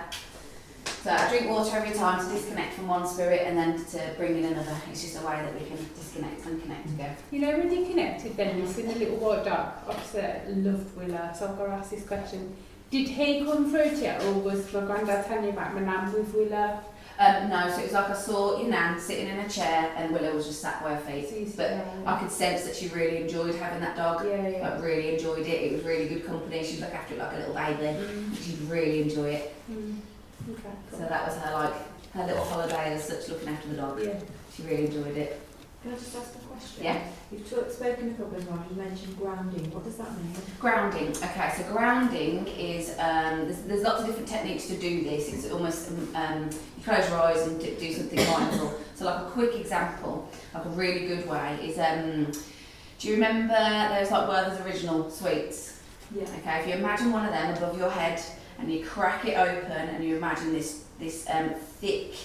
So I drink water every time to disconnect from one spirit and then to bring in another. It's just a way that we can disconnect and connect again. You know, when you connected then, you seen the little white dog. Obviously, I loved Willow, so I've got to ask this question. Did he come through to you, or was my granddad telling you about my nan with Willow? No, so it was like I saw your nan sitting in a chair and Willow was just sat by her feet. So you But said, I could sense that she really enjoyed having that dog. yeah. Like really enjoyed it. It was really good company. She'd look after it like a little baby. She'd really enjoy it. Okay. So that was her little holiday as such, looking after the dog. Yeah. She really enjoyed it. Can I just ask a question? Yeah. You've spoken a couple of times, you mentioned grounding. What does that mean? Grounding. Okay, so grounding is there's lots of different techniques to do this. It's almost you close your eyes and do something mindful. So like a quick example, like a really good way is do you remember those like Werther's Original sweets? Yeah. Okay, if you imagine one of them above your head and you crack it open and you imagine this thick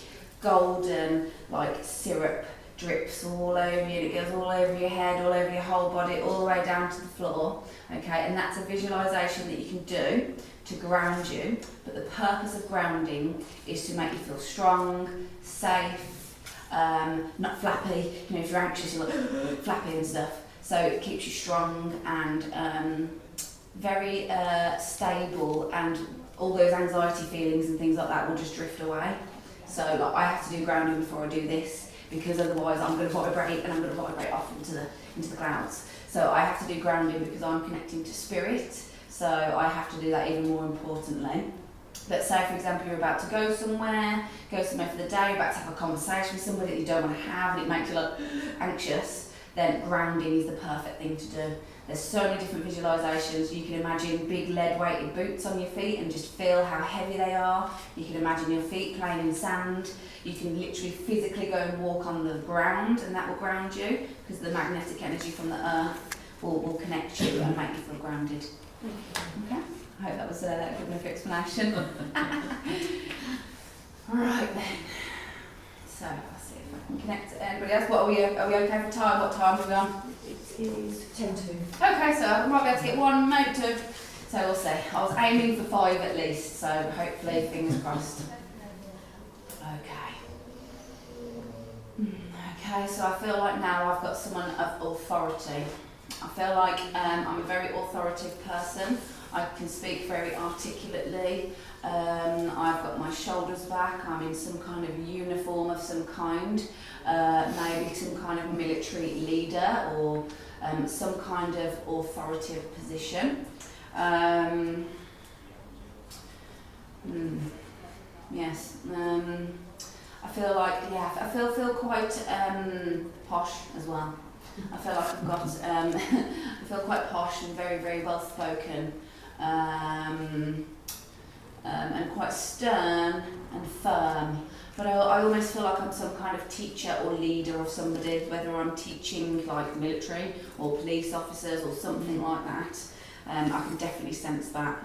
golden like syrup drips all over you, and it goes all over your head, all over your whole body, all the way down to the floor. Okay, and that's a visualisation that you can do to ground you. But the purpose of grounding is to make you feel strong, safe, not flappy. You know, if you're anxious, you're like flappy and stuff. So it keeps you strong and very stable, and all those anxiety feelings and things like that will just drift away. So like, I have to do grounding before I do this, because otherwise I'm going to vibrate and I'm going to vibrate off into the clouds. So I have to do grounding because I'm connecting to spirit. So I have to do that even more importantly. But say, for example, you're about to go somewhere for the day, you're about to have a conversation with somebody that you don't want to have and it makes you like anxious, then grounding is the perfect thing to do. There's so many different visualisations. You can imagine big lead-weighted boots on your feet and just feel how heavy they are. You can imagine your feet playing in sand. You can literally physically go and walk on the ground, and that will ground you because the magnetic energy from the earth will connect you and make you feel grounded. Okay? I hope that was a good enough explanation. Right then. So, I'll see if I can connect to anybody else. What are we okay for time? What time are we on? It is 10 to. Okay, so I might be able to get one, maybe two. So we'll see. I was aiming for 5 at least, so hopefully, fingers crossed. Okay. Okay, so I feel like now I've got someone of authority. I feel like I'm a very authoritative person. I can speak very articulately. I've got my shoulders back. I'm in some kind of uniform of some kind, maybe some kind of military leader or some kind of authoritative position. Yes. I feel like, yeah, I feel quite posh as well. I feel like I've got, I feel quite posh and very, very well spoken, and quite stern and firm. But I almost feel like I'm some kind of teacher or leader of somebody, whether I'm teaching like military or police officers or something like that. I can definitely sense that.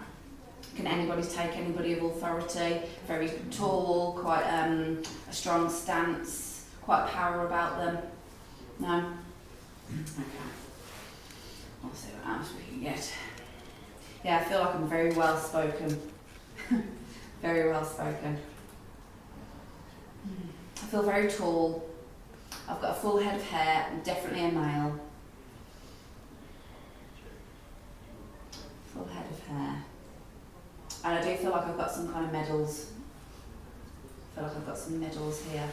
Can anybody take anybody of authority? Very tall, quite a strong stance, quite power about them. No? Okay. I'll see what else we can get. Yeah, I feel like I'm very well spoken. Very well spoken. I feel very tall. I've got a full head of hair. I'm definitely a male. Full head of hair. And I do feel like I've got some kind of medals. I feel like I've got some medals here.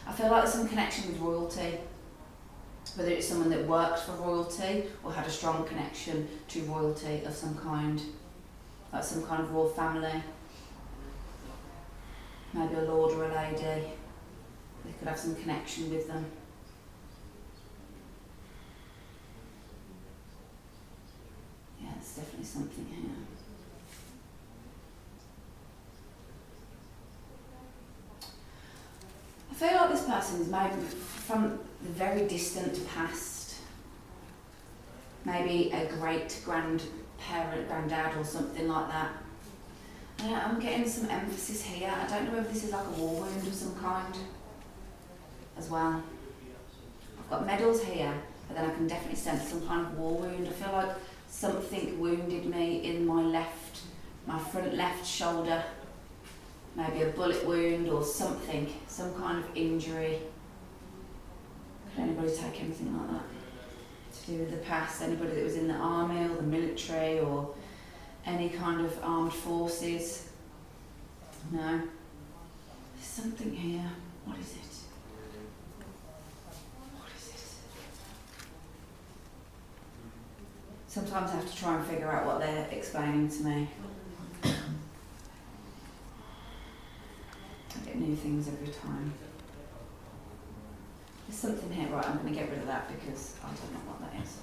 I feel like there's some connection with royalty. Whether it's someone that worked for royalty or had a strong connection to royalty of some kind. Like some kind of royal family. Maybe a lord or a lady. They could have some connection with them. Yeah, there's definitely something here. I feel like this person is maybe from the very distant past. Maybe a great-grandparent, granddad or something like that. I'm getting some emphasis here. I don't know whether this is like a war wound of some kind as well. I've got medals here, but then I can definitely sense some kind of war wound. I feel like something wounded me in my front left shoulder. Maybe a bullet wound or something, some kind of injury. Could anybody take anything like that to do with the past? Anybody that was in the army or the military or any kind of armed forces? No? There's something here. What is it? What is it? Sometimes I have to try and figure out what they're explaining to me. I get new things every time. There's something here, right, I'm going to get rid of that because I don't know what that is.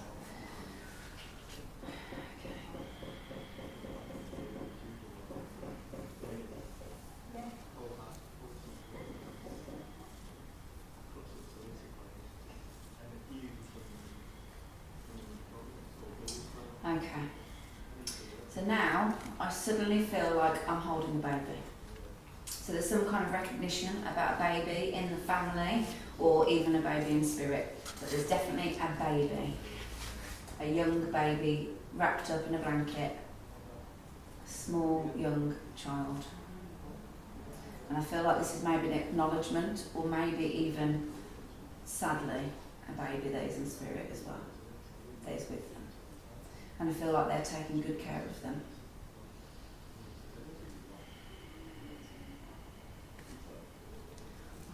Okay. Okay. So now I suddenly feel like I'm holding a baby. So there's some kind of recognition about a baby in the family or even a baby in spirit. But there's definitely a baby. A young baby wrapped up in a blanket. A small young child. And I feel like this is maybe an acknowledgement or maybe even, sadly, a baby that is in spirit as well. That is with them. and I feel like they're taking good care of them.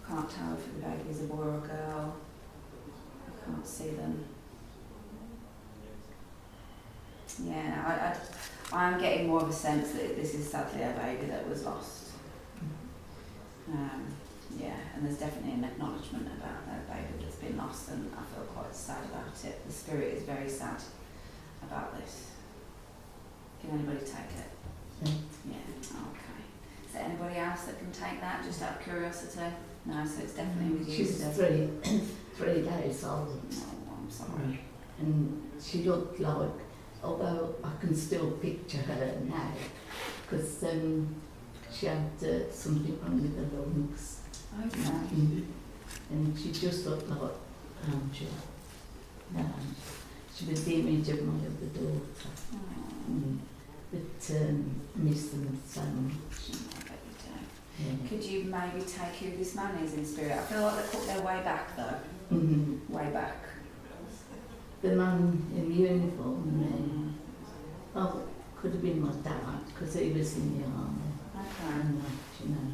I can't tell if the baby is a boy or a girl. I can't see them. Yeah, I'm getting more of a sense that this is sadly a baby that was lost. Yeah, and there's definitely an acknowledgement about that baby that's been lost, and I feel quite sad about it. The spirit is very sad about this. Can anybody take it? Yeah, okay. Is there anybody else that can take that, just out of curiosity? No, so it's definitely with you. She's still. 3 days old. Oh, I'm sorry. And she looked like, although I can still picture her now, because she had something wrong with her lungs. Okay. And she just looked like Angela. She was the image of my other daughter. Oh. But miss them so much. I bet you do. Yeah. Could you maybe take who this man is in spirit? I feel like they put their way back though. Way back. The man in uniform, oh, could have been my dad, because he was in the army. Okay. And that, you know.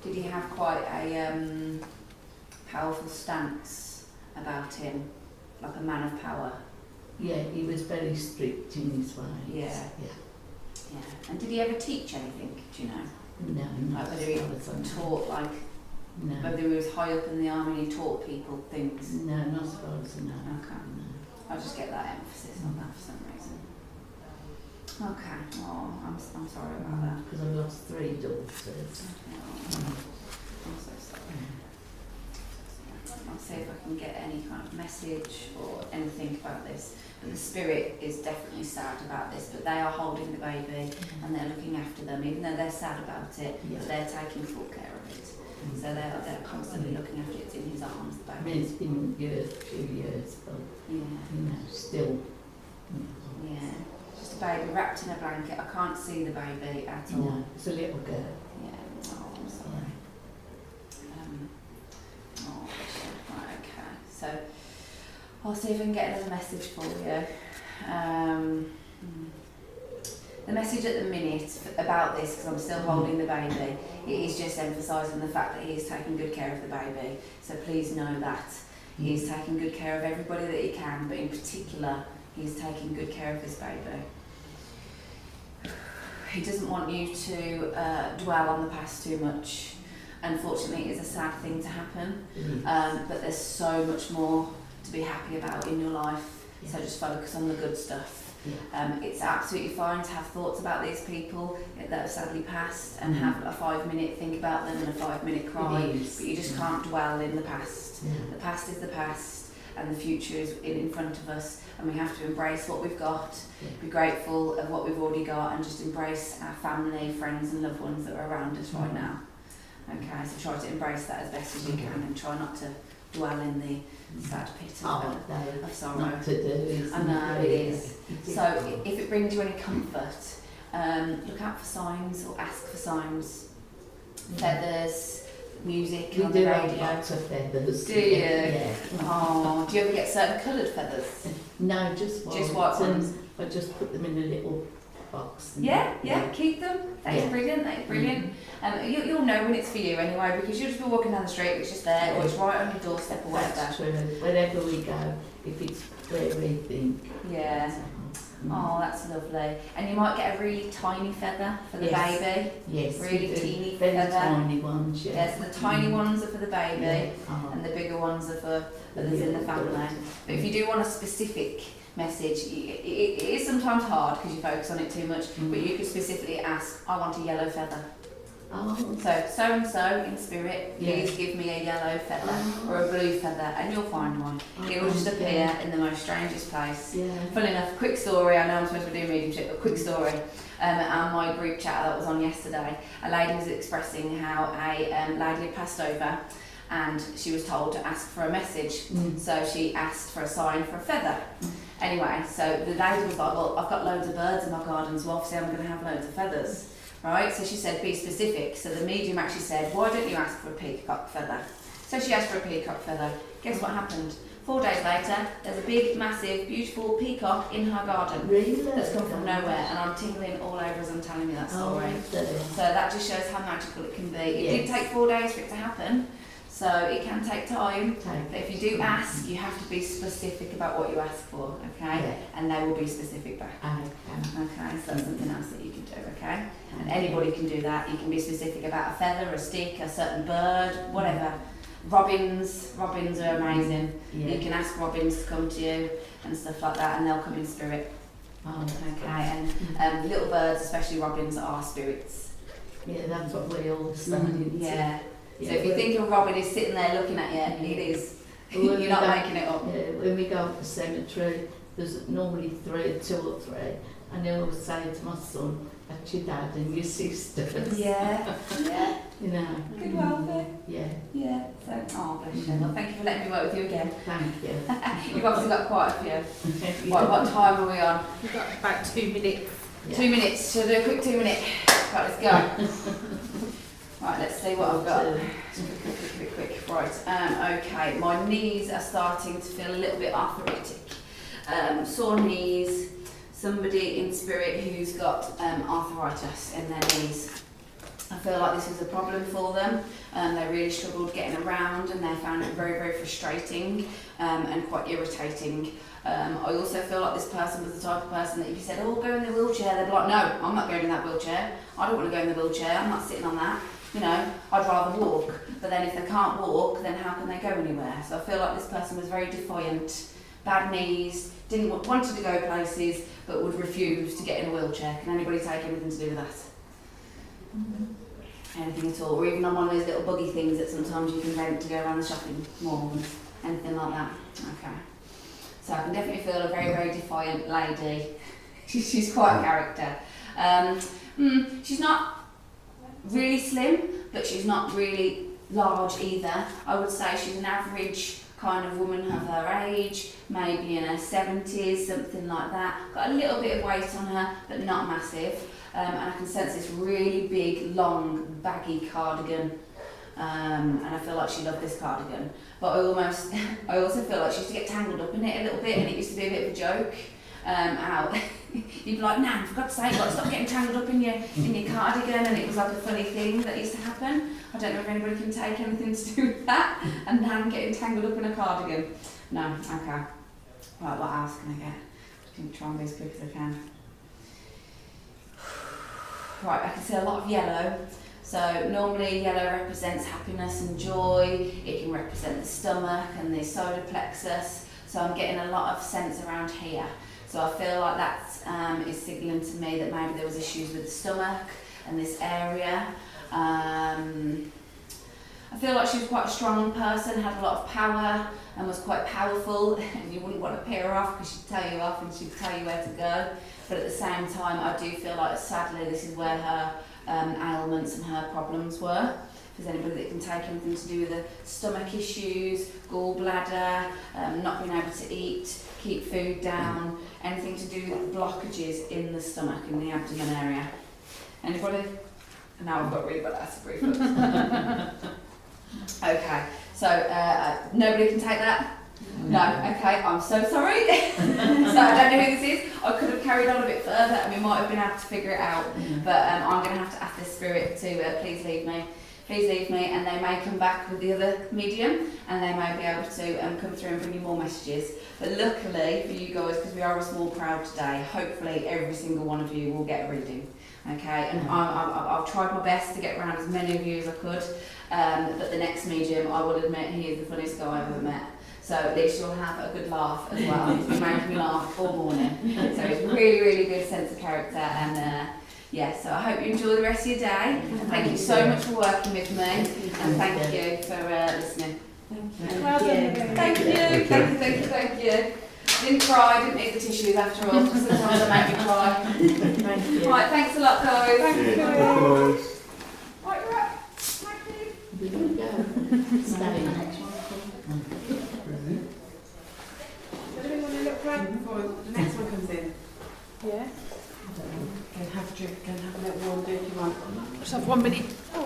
Did he have quite a powerful stance about him, like a man of power? Yeah, he was very strict in his ways. Yeah. Yeah. And did he ever teach anything? Do you know? No, Like whether he taught, like no. whether he was high up in the army and he taught people things? No, not as far as I know. Okay. No. I'll just get that emphasis on that for some reason. Okay. Oh, I'm sorry about that. Because I've lost 3 daughters. Oh, I'm so sorry. I'll see if I can get any kind of message or anything about this. But the spirit is definitely sad about this, but they are holding the baby and they're looking after them, even though they're sad about it, Yeah. but they're taking full care of it. So they're constantly looking after it. It's in his arms, the I mean, baby. it's been few years, but, Yeah. you know, still. Yeah. Just a baby wrapped in a blanket. I can't see the baby at all. No, it's a little girl. Yeah. Oh, I'm sorry. Oh, bless you. Right, okay. So I'll see if I can get another message for you. The message at the minute about this, because I'm still holding the baby, it is just emphasising the fact that he is taking good care of the baby. So please know that he is taking good care of everybody that he can, but in particular, he is taking good care of this baby. He doesn't want you to dwell on the past too much. Unfortunately, it is a sad thing to happen, but there's so much more to be happy about in your life. So just focus on the good stuff. It's absolutely fine to have thoughts about these people that have sadly passed and have a 5-minute think about them and a 5-minute cry, but you just can't dwell in the past. The past is the past and the future is in front of us, and we have to embrace what we've got, be grateful of what we've already got, and just embrace our family, friends and loved ones that are around us right now. Okay, so try to embrace that as best as you can and try not to dwell in the sad pit of sorrow. Not to do, I know, it is. So if it brings you any comfort, look out for signs or ask for signs. Feathers, music We on do the have radio. lots of feathers. Do you? Yeah. Oh, do you ever get certain coloured feathers? No, just white. Just white ones? I just put them in a little box. And Yeah, keep them. That is brilliant, that is brilliant. You'll know when it's for you anyway, because you'll just be walking down the street, it's just there, or it's right on your doorstep or whatever. That's true. Wherever we go, if it's where we think. Yeah. Oh, that's lovely. And you might get a really tiny feather for the baby. Yes. Really we do. teeny Very feather. tiny ones, yeah. Yes, the tiny ones are for the baby, Yeah. Oh. and the bigger ones are for others in the family. But if you do want a specific message, it is sometimes hard because you focus on it too much, but you could specifically ask, I want a yellow feather. Oh. So and so in spirit, please give me a yellow feather or a blue feather, and you'll find one. It will just appear in the most strangest place. Yeah. Funny enough, quick story, I know I'm supposed to be doing mediumship, but quick story. On my group chat that was on yesterday, a lady was expressing how a lady had passed over and she was told to ask for a message. So she asked for a sign for a feather. Anyway, so the lady was like, well, I've got loads of birds in my garden, so obviously I'm going to have loads of feathers. Right, so she said, be specific. So the medium actually said, why don't you ask for a peacock feather? So she asked for a peacock feather. Guess what happened? 4 days later, there's a big, massive, beautiful peacock in her garden Really? that's come from nowhere, and I'm tingling all over as I'm telling you that story. So that just shows how magical it can be. It did take 4 days for it to happen, so it can take time. But if you do ask, you have to be specific about what you ask for, okay? Yeah. And they will be specific back. Okay, so that's something else that you can do, okay? And anybody can do that. You can be specific about a feather, a stick, a certain bird, whatever. Robins are amazing. Yeah. You can ask robins to come to you and stuff like that, and they'll come in spirit. Oh, Okay, and little birds, especially robins, are spirits. yeah, that's what we all started. Yeah. So if you think a robin is sitting there looking at you, it is. When You're not making it up. Yeah, when we go to the cemetery, there's normally 2 or 3, and I always say to my son, that's your dad and your sisters. Yeah, yeah. You know. Good welfare. Yeah, Yeah. So, oh, bless you. Well, thank you for letting me work with you again. thank you. You've obviously got quite a few. What time are we on? We've got about 2 minutes. Yeah. 2 minutes. Should I do a quick 2 minute? Right, let's go. Right, let's see what I've got. Quick. Right, okay. My knees are starting to feel a little bit arthritic. Sore knees. Somebody in spirit who's got arthritis in their knees. I feel like this was a problem for them. They really struggled getting around, and they found it very, very frustrating and quite irritating. I also feel like this person was the type of person that if you said, oh, go in the wheelchair, they'd be like, no, I'm not going in that wheelchair. I don't want to go in the wheelchair. I'm not sitting on that. You know, I'd rather walk. But then if they can't walk, then how can they go anywhere? So I feel like this person was very defiant, bad knees, wanted to go places, but would refuse to get in a wheelchair. Can anybody take anything to do with that? Anything at all? Or even on one of those little buggy things that sometimes you can rent to go around the shopping mall, anything like that? Okay. So I can definitely feel a very, very defiant lady. She's quite a character. She's not really slim, but she's not really large either. I would say she's an average kind of woman of her age, maybe in her 70s, something like that. Got a little bit of weight on her, but not massive. And I can sense this really big, long, baggy cardigan. And I feel like she loved this cardigan. But I also feel like she used to get tangled up in it a little bit, and it used to be a bit of a joke. Out. You'd be like, Nan, for God's sake, like, stop getting tangled up in your cardigan, and it was like a funny thing that used to happen. I don't know if anybody can take anything to do with that, and Nan getting tangled up in a cardigan. No, okay. Right, what else can I get? I'm going to try and be as quick as I can. Right, I can see a lot of yellow. So normally yellow represents happiness and joy. It can represent the stomach and the solar plexus. So I'm getting a lot of sense around here. So I feel like that is signalling to me that maybe there was issues with the stomach and this area. I feel like she was quite a strong person, had a lot of power and was quite powerful, and you wouldn't want to pay her off because she'd tell you off and she'd tell you where to go. But at the same time, I do feel like sadly this is where her ailments and her problems were. If there's anybody that can take anything to do with the stomach issues, gallbladder, not being able to eat, keep food down, anything to do with blockages in the stomach, in the abdomen area. Anybody? Now I've got really bad acid reflux. Okay, so nobody can take that? No, okay, I'm so sorry. So I don't know who this is. I could have carried on a bit further and we might have been able to figure it out. But I'm going to have to ask this spirit to please leave me. Please leave me, and they may come back with the other medium, and they may be able to come through and bring you more messages. But luckily for you guys, because we are a small crowd today, hopefully every single one of you will get a reading. Okay, and I've tried my best to get around as many of you as I could. But the next medium, I will admit, he is the funniest guy I've ever met. So at least you'll have a good laugh as well. He's made me laugh all morning. So it's really, really good sense of character, and yeah, so I hope you enjoy the rest of your day. And thank you so much for working with me, and thank you for listening. Thank you. Didn't cry, didn't need the tissues after all, because sometimes they make me cry. Thank you. Right, thanks a lot, guys. Thank you. Right, you're up. Thank you. Here we go. Stay. Do we want a little break before the next one comes in? Yeah. Go and have a drink, go and have a little warm do if you want. Just have 1 minute. Well,